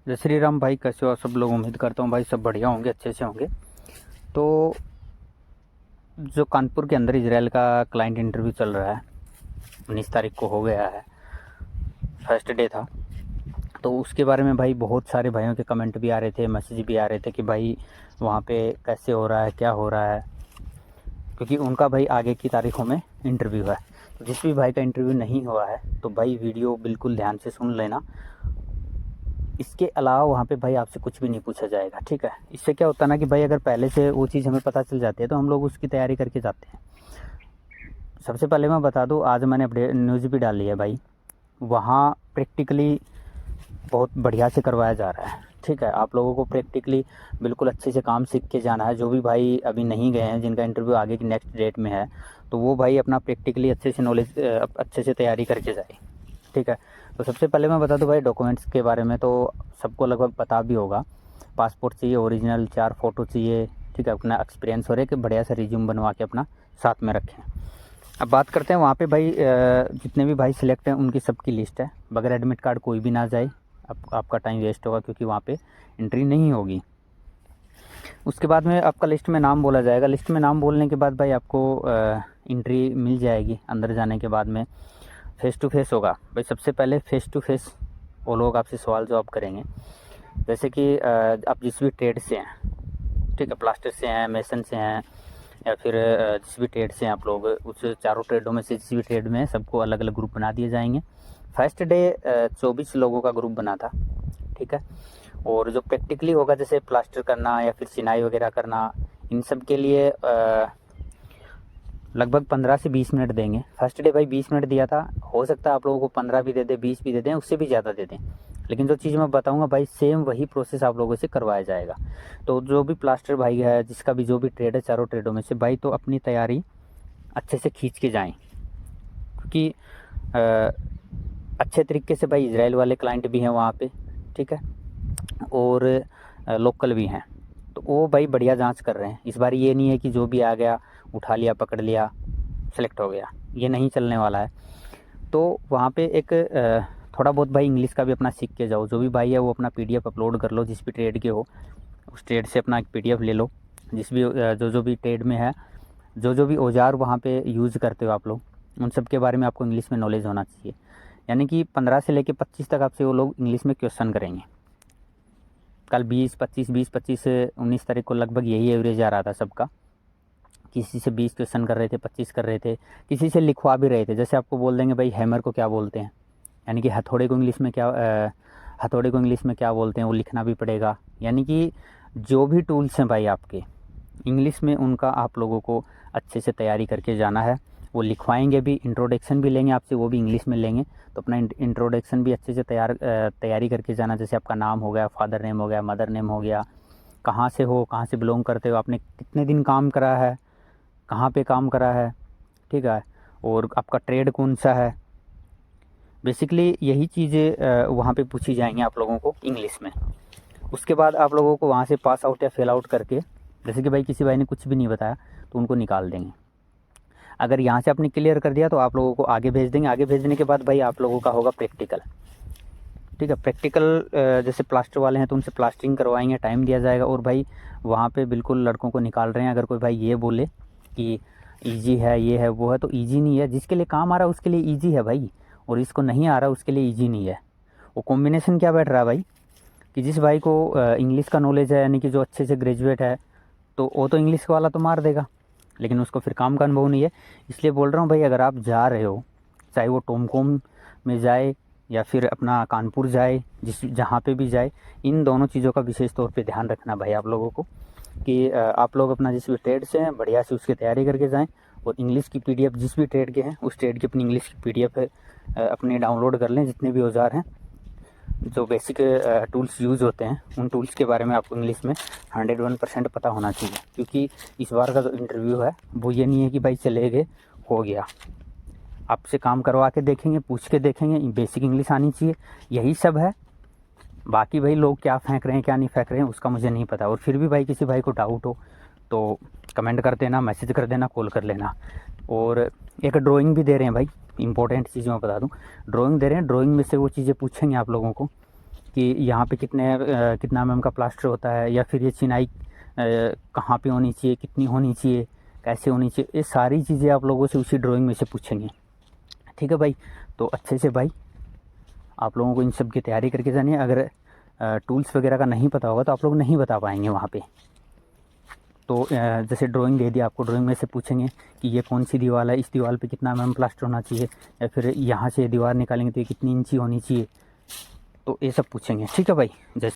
जय श्री राम भाई, कैसे हो सब लोग। उम्मीद करता हूँ भाई सब बढ़िया होंगे, अच्छे से होंगे। तो जो कानपुर के अंदर इजराइल का क्लाइंट इंटरव्यू चल रहा है, 19 तारीख को हो गया है, फर्स्ट डे था। तो उसके बारे में भाई बहुत सारे भाइयों के कमेंट भी आ रहे थे, मैसेज भी आ रहे थे कि भाई वहाँ पे कैसे हो रहा है, क्या हो रहा है, क्योंकि उनका भाई आगे की तारीखों में इंटरव्यू है। तो जिस भी भाई का इंटरव्यू नहीं हुआ है तो भाई वीडियो बिल्कुल ध्यान से सुन लेना। इसके अलावा वहाँ पे भाई आपसे कुछ भी नहीं पूछा जाएगा, ठीक है। इससे क्या होता है ना कि भाई अगर पहले से वो चीज़ हमें पता चल जाती है तो हम लोग उसकी तैयारी करके जाते हैं। सबसे पहले मैं बता दूँ, आज मैंने अपडेट न्यूज़ भी डाली है भाई, वहाँ प्रैक्टिकली बहुत बढ़िया से करवाया जा रहा है, ठीक है। आप लोगों को प्रैक्टिकली बिल्कुल अच्छे से काम सीख के जाना है। जो भी भाई अभी नहीं गए हैं, जिनका इंटरव्यू आगे की नेक्स्ट डेट में है, तो वो भाई अपना प्रैक्टिकली अच्छे से नॉलेज, अच्छे से तैयारी करके जाए, ठीक है। तो सबसे पहले मैं बता दूं भाई डॉक्यूमेंट्स के बारे में, तो सबको लगभग पता भी होगा। पासपोर्ट चाहिए ओरिजिनल, 4 फ़ोटो चाहिए, ठीक है। अपना एक्सपीरियंस हो रहा है कि बढ़िया सा रिज्यूम बनवा के अपना साथ में रखें। अब बात करते हैं वहाँ पे भाई जितने भी भाई सिलेक्ट हैं उनकी सबकी लिस्ट है। बगैर एडमिट कार्ड कोई भी ना जाए, आपका टाइम वेस्ट होगा, क्योंकि वहाँ पे एंट्री नहीं होगी। उसके बाद में आपका लिस्ट में नाम बोला जाएगा। लिस्ट में नाम बोलने के बाद भाई आपको एंट्री मिल जाएगी। अंदर जाने के बाद में फ़ेस टू फेस होगा भाई। सबसे पहले फ़ेस टू फेस वो लोग आपसे सवाल जवाब करेंगे, जैसे कि आप जिस भी ट्रेड से हैं, ठीक है, प्लास्टर से हैं, मेसन से हैं, या फिर जिस भी ट्रेड से हैं आप लोग, उस चारों ट्रेडों में से जिस भी ट्रेड में है सबको अलग अलग ग्रुप बना दिए जाएंगे। फर्स्ट डे 24 लोगों का ग्रुप बना था, ठीक है। और जो प्रैक्टिकली होगा, जैसे प्लास्टर करना या फिर चिनाई वगैरह करना, इन सब के लिए लगभग 15 से 20 मिनट देंगे। फर्स्ट डे भाई 20 मिनट दिया था, हो सकता है आप लोगों को 15 भी दे दें, 20 भी दे दें, उससे भी ज़्यादा दे दें। लेकिन जो चीज़ मैं बताऊंगा भाई सेम वही प्रोसेस आप लोगों से करवाया जाएगा। तो जो भी प्लास्टर भाई है, जिसका भी जो भी ट्रेड है चारों ट्रेडों में से भाई, तो अपनी तैयारी अच्छे से खींच के जाएँ, क्योंकि अच्छे तरीके से भाई इजराइल वाले क्लाइंट भी हैं वहाँ पे, ठीक है, और लोकल भी हैं। तो वो भाई बढ़िया जांच कर रहे हैं। इस बार ये नहीं है कि जो भी आ गया उठा लिया, पकड़ लिया, सेलेक्ट हो गया, ये नहीं चलने वाला है। तो वहाँ पे एक थोड़ा बहुत भाई इंग्लिश का भी अपना सीख के जाओ। जो भी भाई है वो अपना पीडीएफ अपलोड कर लो, जिस भी ट्रेड के हो उस ट्रेड से अपना एक पीडीएफ ले लो। जिस भी जो भी ट्रेड में है, जो भी औजार वहाँ पे यूज़ करते हो आप लोग, उन सब के बारे में आपको इंग्लिश में नॉलेज होना चाहिए। यानी कि 15 से लेकर 25 तक आपसे वो लोग इंग्लिश में क्वेश्चन करेंगे। कल 20-25 से 19 तारीख को लगभग यही एवरेज आ रहा था सबका। किसी से 20 क्वेश्चन कर रहे थे, 25 कर रहे थे, किसी से लिखवा भी रहे थे। जैसे आपको बोल देंगे भाई हैमर को क्या बोलते हैं, यानी कि हथौड़े को इंग्लिश में क्या हथौड़े को इंग्लिश में क्या बोलते हैं, वो लिखना भी पड़ेगा। यानी कि जो भी टूल्स हैं भाई आपके इंग्लिश में, उनका आप लोगों को अच्छे से तैयारी करके जाना है। वो लिखवाएंगे भी, इंट्रोडक्शन भी लेंगे आपसे, वो भी इंग्लिश में लेंगे। तो अपना इंट्रोडक्शन भी अच्छे से तैयारी करके जाना। जैसे आपका नाम हो गया, फादर नेम हो गया, मदर नेम हो गया, कहाँ से हो, कहाँ से बिलोंग करते हो, आपने कितने दिन काम करा है, कहाँ पे काम करा है, ठीक है, और आपका ट्रेड कौन सा है। बेसिकली यही चीज़ें वहाँ पे पूछी जाएंगी आप लोगों को इंग्लिश में। उसके बाद आप लोगों को वहाँ से पास आउट या फेल आउट करके, जैसे कि भाई किसी भाई ने कुछ भी नहीं बताया तो उनको निकाल देंगे। अगर यहाँ से आपने क्लियर कर दिया तो आप लोगों को आगे भेज देंगे। आगे भेजने के बाद भाई आप लोगों का होगा प्रैक्टिकल, ठीक है। प्रैक्टिकल जैसे प्लास्टर वाले हैं तो उनसे प्लास्टरिंग करवाएंगे, टाइम दिया जाएगा। और भाई वहाँ पे बिल्कुल लड़कों को निकाल रहे हैं। अगर कोई भाई ये बोले कि ईजी है, ये है, वो है, तो ईजी नहीं है। जिसके लिए काम आ रहा है उसके लिए ईजी है भाई, और इसको नहीं आ रहा उसके लिए ईजी नहीं है। वो कॉम्बिनेशन क्या बैठ रहा है भाई, कि जिस भाई को इंग्लिश का नॉलेज है, यानी कि जो अच्छे से ग्रेजुएट है, तो वो तो इंग्लिश वाला तो मार देगा, लेकिन उसको फिर काम का अनुभव नहीं है। इसलिए बोल रहा हूँ भाई, अगर आप जा रहे हो, चाहे वो टोमकोम में जाए या फिर अपना कानपुर जाए, जहाँ पे भी जाए, इन दोनों चीज़ों का विशेष तौर पे ध्यान रखना भाई आप लोगों को, कि आप लोग अपना जिस भी ट्रेड से हैं बढ़िया से उसकी तैयारी करके जाएं। और इंग्लिश की पीडीएफ जिस भी ट्रेड के हैं उस ट्रेड की अपनी इंग्लिश की पीडीएफ अपने डाउनलोड कर लें। जितने भी औजार हैं, जो बेसिक टूल्स यूज़ होते हैं, उन टूल्स के बारे में आपको इंग्लिश में 101% पता होना चाहिए। क्योंकि इस बार का जो इंटरव्यू है वो ये नहीं है कि भाई चले गए हो गया, आपसे काम करवा के देखेंगे, पूछ के देखेंगे, बेसिक इंग्लिश आनी चाहिए, यही सब है। बाकी भाई लोग क्या फेंक रहे हैं क्या नहीं फेंक रहे हैं उसका मुझे नहीं पता। और फिर भी भाई किसी भाई को डाउट हो तो कमेंट कर देना, मैसेज कर देना, कॉल कर लेना। और एक ड्राइंग भी दे रहे हैं भाई, इंपॉर्टेंट चीज़ मैं बता दूं, ड्राइंग दे रहे हैं। ड्राइंग में से वो चीज़ें पूछेंगे आप लोगों को कि यहाँ पे कितना mm का प्लास्टर होता है, या फिर ये चिनाई कहाँ पे होनी चाहिए, कितनी होनी चाहिए, कैसे होनी चाहिए, ये सारी चीज़ें आप लोगों से उसी ड्राइंग में से पूछेंगे। ठीक है भाई। तो अच्छे से भाई आप लोगों को इन सब की तैयारी करके जानी है। अगर टूल्स वगैरह का नहीं पता होगा तो आप लोग नहीं बता पाएंगे वहाँ पे। तो जैसे ड्राइंग दे दिया आपको, ड्राइंग में से पूछेंगे कि ये कौन सी दीवार है, इस दीवार पे कितना mm प्लास्टर होना चाहिए, या फिर यहाँ से दीवार निकालेंगे तो ये कितनी इंची होनी चाहिए, तो ये सब पूछेंगे। ठीक है भाई। जैसे